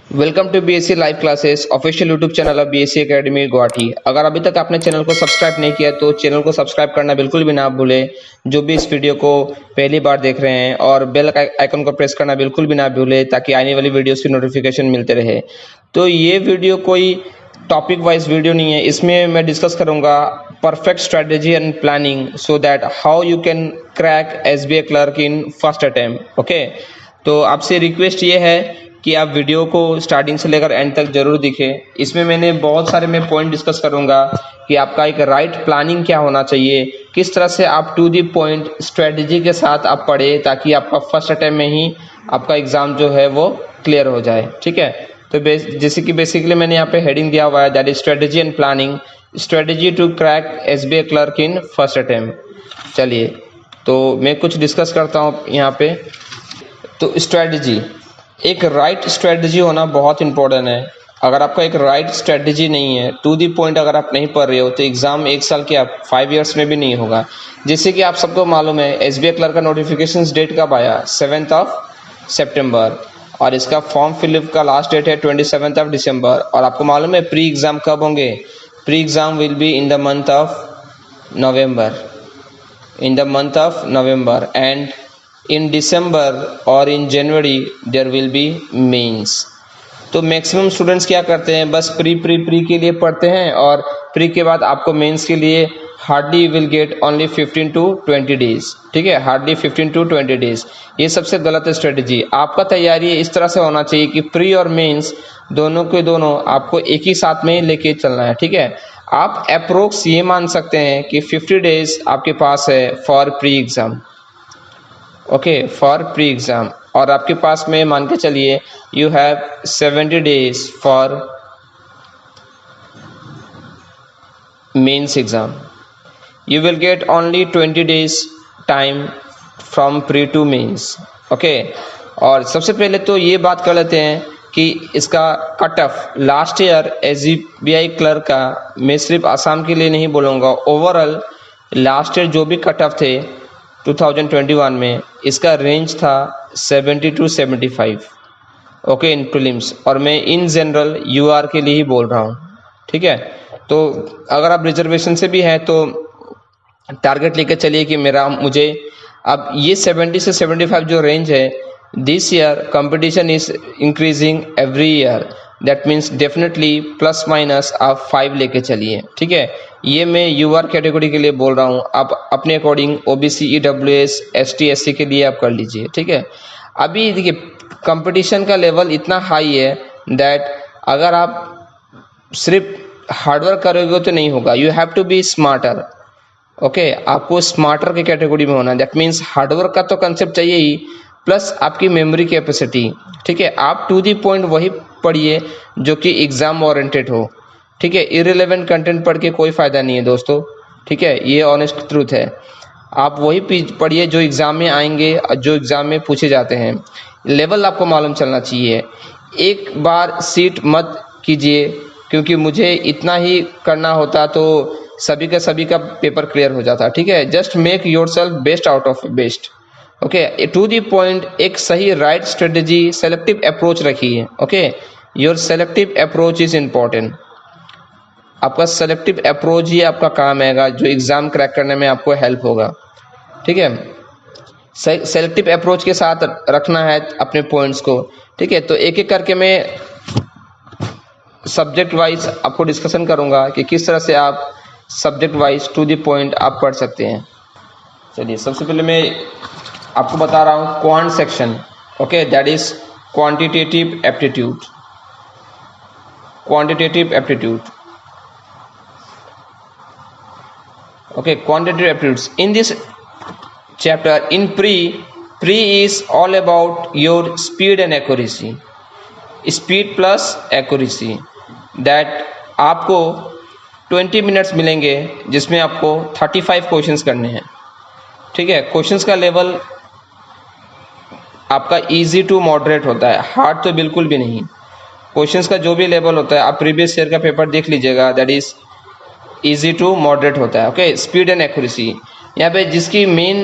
Welcome to BSC live classes official YouTube channel of BSC academy Guwahati. अगर अभी तक आपने चैनल को सब्सक्राइब नहीं किया तो चैनल को सब्सक्राइब करना बिल्कुल भी ना भूलें। जो भी इस वीडियो को पहली बार देख रहे हैं और बेल आइकन को प्रेस करना बिल्कुल भी ना भूलें ताकि आने वाली वीडियोस की नोटिफिकेशन मिलते रहे। तो ये वीडियो कोई टॉपिक वाइज वीडियो नहीं है, इसमें मैं डिस्कस करूंगा perfect strategy and planning so that how you can crack SBI clerk in first attempt. Okay, तो आपसे रिक्वेस्ट ये है कि आप वीडियो को स्टार्टिंग से लेकर एंड तक जरूर दिखें। इसमें मैंने बहुत सारे मैं पॉइंट डिस्कस करूंगा कि आपका एक राइट प्लानिंग क्या होना चाहिए, किस तरह से आप टू दी पॉइंट स्ट्रेटजी के साथ आप पढ़े ताकि आपका फर्स्ट अटेम्प्ट में ही आपका एग्जाम जो है वो क्लियर हो जाए। ठीक है, तो जैसे कि बेसिकली मैंने यहाँ पे हेडिंग दिया हुआ है that is strategy and planning, strategy to crack SBI clerk in first attempt. चलिए तो मैं कुछ डिस्कस करता हूँ यहाँ पे। तो स्ट्रेटजी, एक राइट स्ट्रेटजी होना बहुत इंपॉर्टेंट है। अगर आपका एक राइट स्ट्रेटजी नहीं है, टू दी पॉइंट अगर आप नहीं पढ़ रहे हो तो एग्जाम एक साल के 5 इयर्स में भी नहीं होगा। जैसे कि आप सबको मालूम है एसबीआई क्लर्क का नोटिफिकेशन डेट कब आया, 7 सितंबर, और इसका फॉर्म फिलअप का लास्ट डेट है 27 दिसंबर। और आपको मालूम है प्री एग्जाम कब होंगे, pre exam will be in the month of November, and in December or in January there will be mains। तो मैक्सिमम स्टूडेंट्स क्या करते हैं, बस प्री के लिए पढ़ते हैं और प्री के बाद आपको मेंस के लिए hardly will get only 15 to 20 days. ठीक है, हार्डली 15 to 20 डेज। ये सबसे गलत स्ट्रेटजी। आपका तैयारी इस तरह से होना चाहिए कि प्री और मेंस दोनों के दोनों आपको एक ही साथ में लेके चलना है। ठीक है, आप अप्रोक्स ये मान सकते हैं कि 50 डेज आपके पास है for pre exam. Okay, for pre exam, और आपके पास में मान के चलिए you have 70 days for mains exam. You will get only 20 days time from pre to mains. Okay, और सबसे पहले तो ये बात कर लेते हैं कि इसका cut off last year SBI clerk का, मैं सिर्फ आसाम के लिए नहीं बोलूँगा, ओवरऑल लास्ट ईयर जो भी कट ऑफ थे 2021 में, इसका रेंज था 70 to 75। ओके, इन प्रीलिम्स, और मैं इन जनरल यूआर के लिए ही बोल रहा हूँ। ठीक है, तो अगर आप रिजर्वेशन से भी हैं तो टारगेट लेकर चलिए कि मुझे अब ये 70 से 75 जो रेंज है, this year competition is increasing every year, that means definitely plus minus आप 5 लेके चलिए। ठीक है, ये मैं यूआर कैटेगरी के लिए बोल रहा हूँ, आप अपने according OBC, EWS, ST, SC के लिए आप कर लीजिए। ठीक है, अभी देखिए कंपटीशन का लेवल इतना हाई है दैट अगर आप सिर्फ हार्डवर्क करोगे तो नहीं होगा, you have to be smarter. Okay, आपको स्मार्टर की कैटेगरी में होना है, दैट मीन्स हार्डवर्क का तो कंसेप्ट चाहिए ही, प्लस आपकी मेमोरी कैपेसिटी। ठीक है, आप टू दी पॉइंट वही पढ़िए जो कि एग्जाम ओरिएंटेड हो। ठीक है, इररिलेवेंट कंटेंट पढ़ के कोई फ़ायदा नहीं है दोस्तों। ठीक है, ये ऑनेस्ट ट्रूथ है। आप वही पढ़िए जो एग्ज़ाम में आएंगे, जो एग्ज़ाम में पूछे जाते हैं। लेवल आपको मालूम चलना चाहिए। एक बार सीट मत कीजिए, क्योंकि मुझे इतना ही करना होता तो सभी का पेपर क्लियर हो जाता। ठीक है, just make yourself best out of best. Okay, to the point एक सही राइट स्ट्रेटजी, सेलेक्टिव अप्रोच रखिए। Okay, your selective approach is important. आपका सेलेक्टिव अप्रोच ही आपका काम आएगा जो एग्ज़ाम क्रैक करने में आपको हेल्प होगा। ठीक है, सेलेक्टिव अप्रोच के साथ रखना है अपने पॉइंट्स को। ठीक है, तो एक एक करके मैं सब्जेक्ट वाइज आपको डिस्कशन करूंगा कि किस तरह से आप subject wise to the point आप पढ़ सकते हैं। चलिए, सबसे पहले मैं आपको बता रहा हूँ quant section. Okay, that is quantitative aptitude. Quantitative aptitude, okay, quantitative aptitudes. In this chapter, in pre is all about your speed and accuracy, speed plus accuracy, that आपको 20 मिनट्स मिलेंगे जिसमें आपको 35 क्वेश्चंस करने हैं। ठीक है, क्वेश्चंस का level आपका इजी टू मॉडरेट होता है, हार्ड तो बिल्कुल भी नहीं। क्वेश्चंस का जो भी लेवल होता है, आप प्रीवियस ईयर का पेपर देख लीजिएगा, that is easy to moderate होता है। ओके, स्पीड एंड एक्यूरेसी, यहाँ पे जिसकी मेन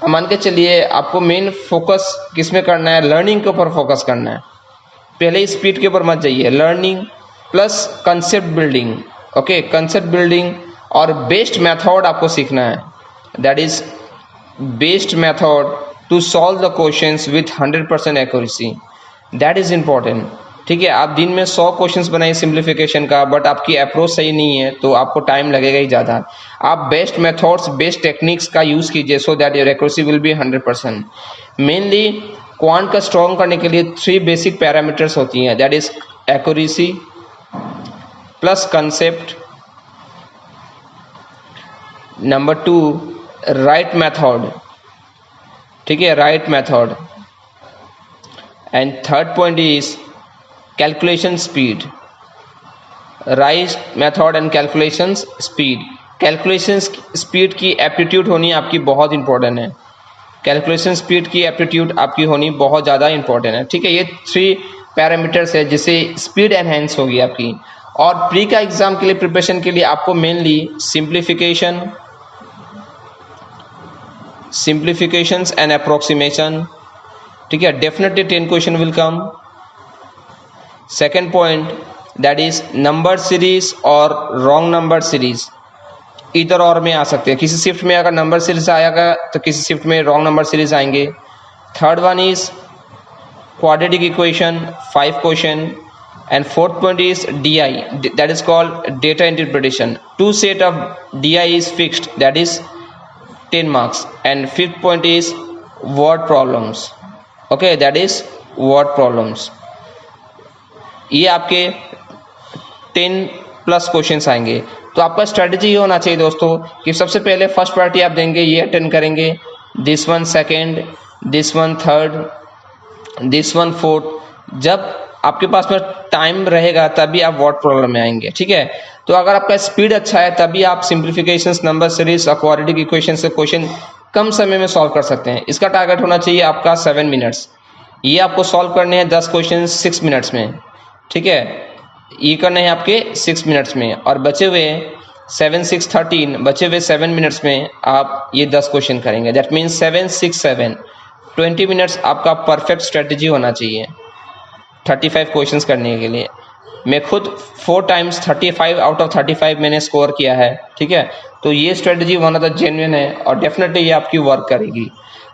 मान के चलिए आपको मेन फोकस किस में करना है, लर्निंग के ऊपर फोकस करना है। पहले स्पीड के ऊपर मत जाइए, learning plus concept building, okay, concept building और बेस्ट मेथड आपको सीखना है, that is best method to solve the questions with 100% accuracy, that is important. ठीक है, आप दिन में 100 क्वेश्चंस बनाइए सिंप्लीफिकेशन का, बट आपकी अप्रोच सही नहीं है तो आपको टाइम लगेगा ही ज़्यादा। आप बेस्ट मेथड्स, बेस्ट टेक्निक्स का यूज़ कीजिए so that your accuracy will be 100%। Mainly quant का स्ट्रॉन्ग करने के लिए 3 बेसिक पैरामीटर्स होती हैं, that is accuracy plus concept, number 2 right method, ठीक है, right method, and third point is calculation speed, right method and calculation speed. Calculation speed की aptitude होनी आपकी बहुत इंपॉर्टेंट है, कैलकुलेशन स्पीड की एप्टीट्यूड आपकी होनी बहुत ज़्यादा इंपॉर्टेंट है। ठीक है, ये 3 पैरामीटर्स है जिससे स्पीड एनहेंस होगी आपकी। और प्री का एग्जाम के लिए प्रिपरेशन के लिए आपको मेनली सिंप्लीफिकेशंस एंड अप्रोक्सीमेशन, ठीक है, definitely 10 question will come. Second point that is number series और रॉन्ग नंबर सीरीज, इधर और में आ सकते हैं, किसी शिफ्ट में अगर नंबर सीरीज आएगा तो किसी शिफ्ट में रॉन्ग नंबर सीरीज आएंगे। Third one is quadratic equation 5 question, and fourth point is DI, that is called data interpretation, 2 set of DI is fixed, that is 10 marks, and fifth point is word problems, okay, that is word problems. ये आपके 10+ questions आएंगे। तो आपका strategy ये होना चाहिए दोस्तों कि सबसे पहले फर्स्ट प्रायोरिटी आप देंगे, ये अटेंड करेंगे, this one second, this one third, this one fourth. जब आपके पास में टाइम रहेगा तभी आप वर्ड प्रॉब्लम में आएंगे। ठीक है, तो अगर आपका स्पीड अच्छा है तभी आप सिंप्लीफिकेशंस, नंबर सीरीज और क्वाड्रेटिक इक्वेशन से क्वेश्चन कम समय में सॉल्व कर सकते हैं। इसका टारगेट होना चाहिए आपका 7 मिनट्स। ये आपको सॉल्व करने हैं 10 क्वेश्चन 6 मिनट्स में। ठीक है, ये करने हैं आपके 6 मिनट्स में, और बचे हुए 7 6 13 बचे हुए 7 मिनट्स में आप ये 10 क्वेश्चन करेंगे। दैट मीन्स 7 6 7 20 मिनट्स आपका परफेक्ट स्ट्रेटजी होना चाहिए 35 क्वेश्चंस करने के लिए। मैं खुद 4 टाइम्स 35 आउट ऑफ 35 मैंने स्कोर किया है। ठीक है, तो ये strategy one of the genuine है और डेफिनेटली ये आपकी वर्क करेगी।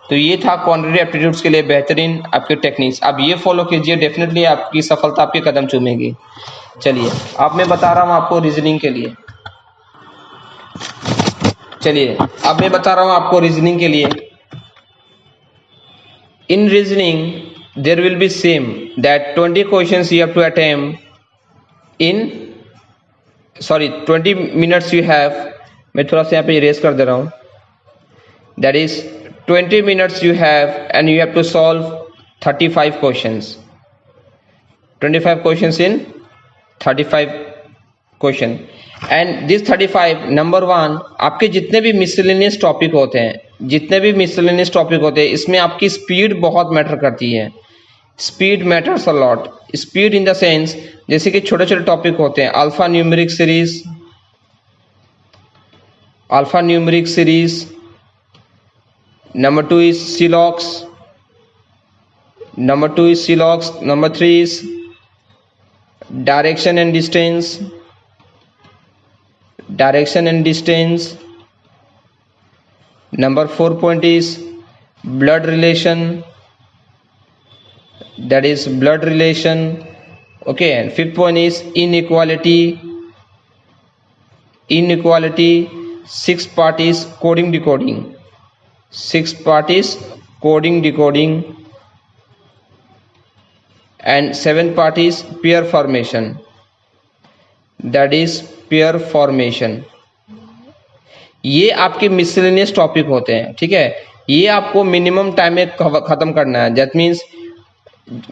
तो ये था क्वांटिटेटिव एप्टीट्यूड्स के लिए बेहतरीन आपके टेक्निक्स। आप ये फॉलो कीजिए, डेफिनेटली आपकी सफलता आपके कदम चूमेगी। चलिए अब मैं बता रहा हूँ आपको रीजनिंग के लिए। चलिए अब मैं बता रहा हूँ आपको रीजनिंग के लिए। In reasoning there will be same that 20 questions you have to attempt in 20 minutes you have. मैं थोड़ा सा यहाँ पे इरेज कर दे रहा हूँ। That is 20 minutes you have and you have to solve 35 questions. 25 questions in 35 question. And this 35, number 1, आपके जितने भी मिसलेनियस टॉपिक होते हैं, इसमें आपकी स्पीड बहुत मैटर करती है। Speed matters a lot. Speed in the sense जैसे कि छोटे छोटे टॉपिक होते हैं, alpha numeric series, number 2 is Celox, number 3 is direction and distance, number 4 point is blood relation, that is blood relation, okay, and fifth point is inequality, sixth part is coding decoding, and seventh part is pair formation, that is pair formation. ये आपके miscellaneous topic होते हैं। ठीक है, ये आपको minimum time में खत्म करना है। That means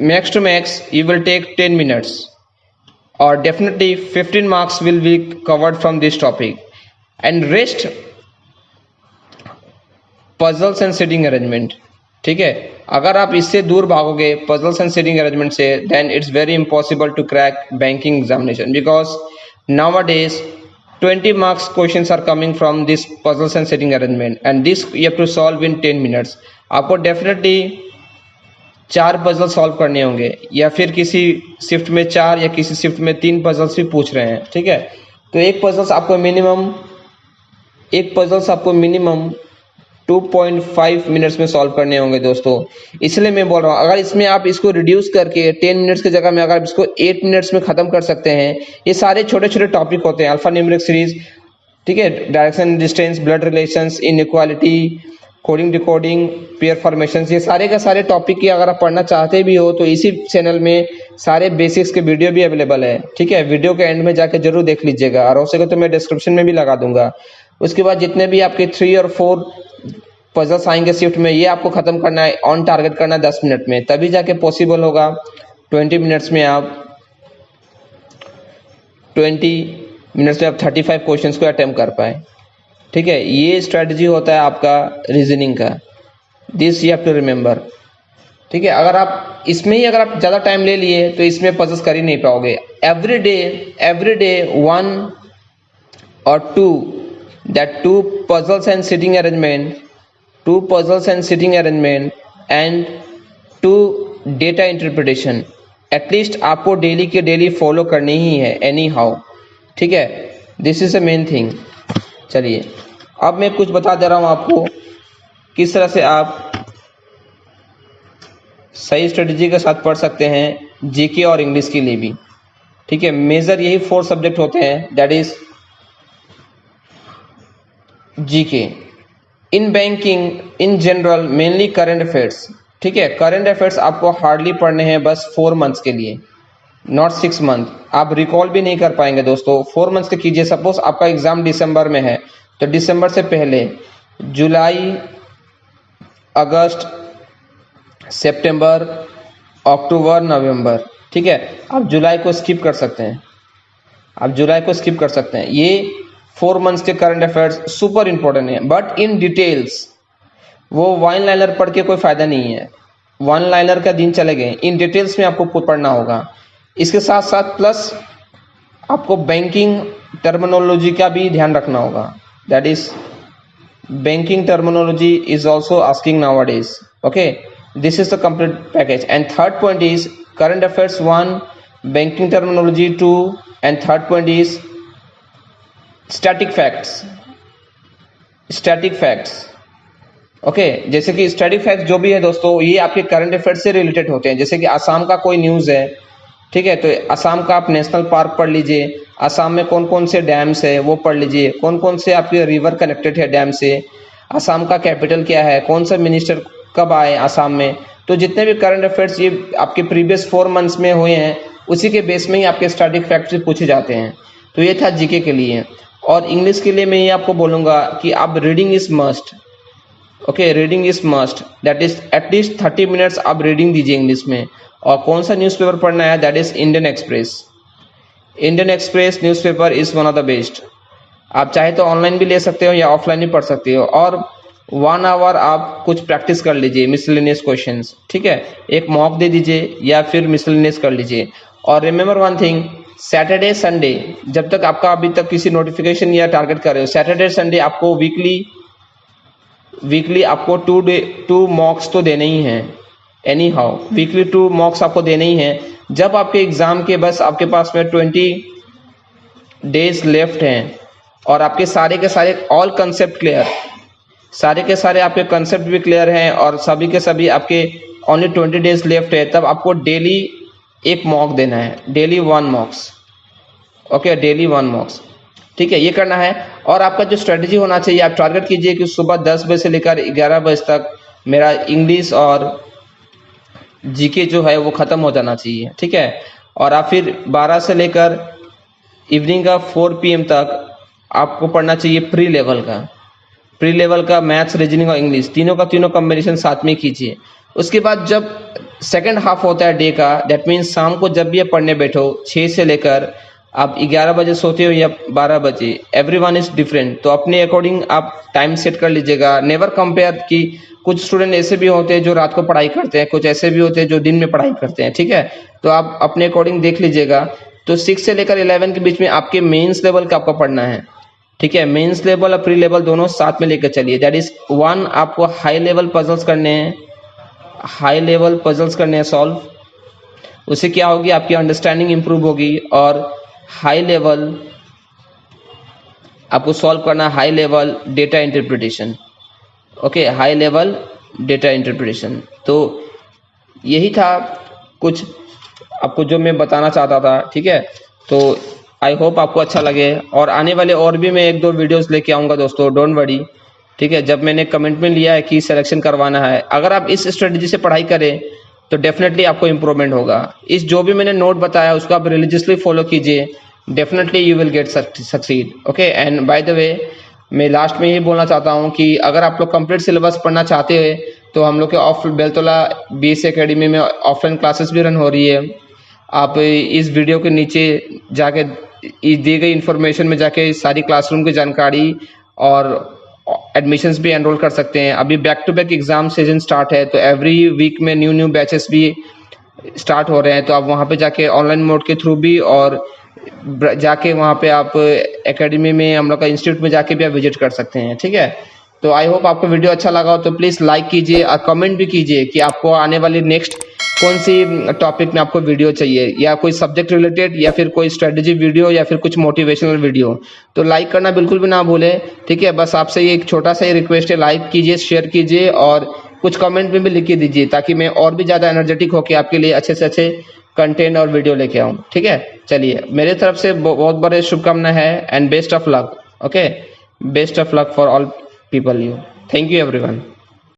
max to max you will take 10 minutes और definitely 15 marks will be covered from this topic and rest puzzles and seating arrangement. ठीक है, अगर आप इससे दूर भागोगे पजल्स एंड सीटिंग अरेंजमेंट से, then it's very impossible to crack banking examination because nowadays 20 marks questions are coming from this puzzles and setting arrangement and this you have to solve in 10 minutes. आपको definitely 4 puzzle solve करने होंगे, या फिर किसी shift में 4 या किसी shift में 3 पजल्स भी पूछ रहे हैं, ठीक है। तो एक पजल्स आपको मिनिमम 2.5 मिनट्स में सॉल्व करने होंगे दोस्तों। इसलिए मैं बोल रहा हूँ, अगर इसमें आप इसको रिड्यूस करके 10 मिनट्स की जगह में अगर आप इसको 8 मिनट्स में ख़त्म कर सकते हैं, ये सारे छोटे छोटे टॉपिक होते हैं, अल्फा न्यूमेरिक सीरीज, ठीक है, direction distance, blood relations, inequality, coding decoding, pair formation, ये सारे का सारे टॉपिक की अगर आप पढ़ना चाहते भी हो तो इसी चैनल में सारे बेसिक्स के वीडियो भी अवेलेबल है, ठीक है। वीडियो के एंड में जाके जरूर देख लीजिएगा, और हो सके तो मैं डिस्क्रिप्शन में भी लगा दूंगा। उसके बाद जितने भी आपके 3 और 4 पजल्स आएंगे शिफ्ट में, ये आपको खत्म करना है, ऑन टारगेट करना है 10 मिनट में, तभी जाके पॉसिबल होगा 20 मिनट्स में आप 35 क्वेश्चंस को अटेम्प्ट कर पाए, ठीक है। ये स्ट्रेटजी होता है आपका रीजनिंग का, this you have to remember, ठीक है। अगर आप इसमें ही अगर आप ज़्यादा टाइम ले लिए तो इसमें पजल्स कर ही नहीं पाओगे। Every day 1 or 2 puzzles and sitting arrangement, 2 puzzles and sitting arrangement and 2 data interpretation at least आपको डेली के डेली फॉलो करनी ही है एनी हाउ, ठीक है। This is the main thing. चलिए अब मैं कुछ बता दे रहा हूँ आपको किस तरह से आप सही स्ट्रेटजी के साथ पढ़ सकते हैं जीके और इंग्लिश के लिए भी, ठीक है। मेजर यही 4 सब्जेक्ट होते हैं, that is GK, in banking, in general mainly current affairs, ठीक है। करंट अफेयर्स आपको हार्डली पढ़ने हैं बस 4 मंथ्स के लिए, नॉट 6 मंथ। आप रिकॉल भी नहीं कर पाएंगे दोस्तों, 4 मंथ्स के कीजिए। सपोज आपका एग्जाम दिसंबर में है तो दिसंबर से पहले जुलाई, अगस्त, सितंबर, अक्टूबर, नवंबर, ठीक है। आप जुलाई को स्किप कर सकते हैं, ये 4 मंथ्स के करंट अफेयर्स सुपर इंपॉर्टेंट है। बट इन डिटेल्स वो वन लाइनर पढ़ के कोई फायदा नहीं है, वन लाइनर का दिन चले गए, इन डिटेल्स में आपको पढ़ना होगा। इसके साथ साथ प्लस आपको बैंकिंग टर्मिनोलॉजी का भी ध्यान रखना होगा, that is banking terminology is also asking nowadays, okay. This is the complete package. And third point is current affairs 1, banking terminology 2, and third point is static facts, okay. जैसे कि static facts जो भी है दोस्तों, ये आपके current affairs से related होते हैं। जैसे कि असम का कोई न्यूज़ है, ठीक है, तो असम का आप नेशनल पार्क पढ़ लीजिए, असम में कौन कौन से डैम्स है वो पढ़ लीजिए, कौन कौन से आपके रिवर कनेक्टेड है डैम से, असम का कैपिटल क्या है, कौन सा मिनिस्टर कब आए असम में। तो जितने भी करंट अफेयर्स ये आपके प्रीवियस 4 मंथ्स में हुए हैं, उसी के बेस में ही आपके स्टैटिक फैक्ट्स पूछे जाते हैं। तो ये था जीके के लिए। और इंग्लिश के लिए मैं ये आपको बोलूँगा कि आप reading is must, okay, reading is must, that is at least 30 minutes आप रीडिंग दीजिए इंग्लिश में। और कौन सा न्यूज़पेपर पढ़ना है, that is Indian express newspaper is one of the best. आप चाहे तो ऑनलाइन भी ले सकते हो या ऑफलाइन भी पढ़ सकते हो। और 1 आवर आप कुछ प्रैक्टिस कर लीजिए मिसलेनियस क्वेश्चंस, ठीक है, एक मॉक दे दीजिए या फिर मिसलेनियस कर लीजिए। और remember one thing, Saturday Sunday, जब तक आपका अभी तक किसी नोटिफिकेशन या टारगेट कर रहे हो, सैटरडे संडे आपको वीकली आपको 2 मॉक्स तो देने ही हैं, एनी हाउ वीकली 2 मॉक्स आपको देने ही हैं। जब आपके एग्जाम के बस आपके पास में 20 डेज लेफ्ट हैं और आपके सारे के सारे ऑल कंसेप्ट क्लियर, सारे के सारे आपके कंसेप्ट भी क्लियर हैं और सभी के सभी आपके ओनली 20 डेज लेफ्ट है, तब आपको डेली एक मॉक देना है, डेली 1 मॉक्स, ओके, डेली 1 मॉक्स, ठीक है, ये करना है। और आपका जो स्ट्रेटजी होना चाहिए, आप टारगेट कीजिए कि सुबह 10 बजे से लेकर 11 बजे तक मेरा इंग्लिश और जीके जो है वो ख़त्म हो जाना चाहिए, ठीक है। और आप फिर 12 से लेकर इवनिंग का 4 PM तक आपको पढ़ना चाहिए प्री लेवल का मैथ्स, रीजनिंग और इंग्लिश, तीनों का तीनों कॉम्बिनेशन साथ में कीजिए। उसके बाद जब सेकंड हाफ होता है डे का, दैट मीन्स शाम को जब भी आप पढ़ने बैठो 6 से लेकर आप 11 बजे सोते हो या 12 बजे, एवरीवन इज डिफरेंट, तो अपने अकॉर्डिंग आप टाइम सेट कर लीजिएगा। नेवर कंपेयर कि कुछ स्टूडेंट ऐसे भी होते हैं जो रात को पढ़ाई करते हैं, कुछ ऐसे भी होते हैं जो दिन में पढ़ाई करते हैं, ठीक है, तो आप अपने अकॉर्डिंग देख लीजिएगा। तो 6 से लेकर 11 के बीच में आपके मेंस लेवल का आपको पढ़ना है, ठीक है, मेंस लेवल और प्री लेवल दोनों साथ में लेकर चलिए। दैट इज 1 आपको हाई लेवल पजल्स करने हैं, हाई लेवल पजल्स करने हैं सॉल्व, उससे क्या होगी, आपकी अंडरस्टैंडिंग इंप्रूव होगी और हाई लेवल आपको सॉल्व करना, high level data interpretation. Okay, high level data interpretation. तो यही था कुछ आपको जो मैं बताना चाहता था, ठीक है। तो आई होप आपको अच्छा लगे, और आने वाले और भी मैं 1-2 वीडियोस लेके आऊँगा दोस्तों, डोंट वरी, ठीक है। जब मैंने कमेंट में लिया है कि सिलेक्शन करवाना है, अगर आप इस स्ट्रेटजी से पढ़ाई करें तो डेफिनेटली आपको इम्प्रूवमेंट होगा। इस जो भी मैंने नोट बताया उसको आप रिलीजियसली फॉलो कीजिए, definitely you will gate succeed. Okay, and by the way मैं लास्ट में यही बोलना चाहता हूँ कि अगर आप लोग कंप्लीट सिलेबस पढ़ना चाहते हैं तो हम लोग के बेलतोला BSc एकेडमी में ऑफलाइन क्लासेस भी रन हो रही है। आप इस वीडियो के नीचे जाके दी गई इन्फॉर्मेशन में जाके सारी क्लासरूम की जानकारी और एडमिशन्स भी एनरोल कर सकते हैं। अभी back to back exam season start है, तो एवरी वीक में न्यू बैचेस भी स्टार्ट हो रहे हैं, तो आप वहाँ पे जाके ऑनलाइन मोड के थ्रू भी और जाके वहाँ पे आप एकेडमी में हम लोग का इंस्टीट्यूट में जाके भी आप विजिट कर सकते हैं, ठीक है। तो आई होप आपको वीडियो अच्छा लगा हो तो प्लीज़ लाइक कीजिए और कमेंट भी कीजिए कि आपको आने वाली नेक्स्ट कौन सी टॉपिक में आपको वीडियो चाहिए, या कोई सब्जेक्ट रिलेटेड, या फिर कोई स्ट्रेटजी वीडियो, या फिर कुछ मोटिवेशनल वीडियो। तो लाइक करना बिल्कुल भी ना भूलें, ठीक है। बस आपसे ये एक छोटा सा ही रिक्वेस्ट है, लाइक कीजिए, शेयर कीजिए और कुछ कमेंट में भी लिख के दीजिए, ताकि मैं और भी ज़्यादा एनर्जेटिक होकर आपके लिए अच्छे से अच्छे कंटेंट और वीडियो लेके आऊँ, ठीक है। चलिए, मेरे तरफ से बहुत बड़े शुभकामनाएं है and best of luck. Okay, best of luck for all people you. Thank you everyone.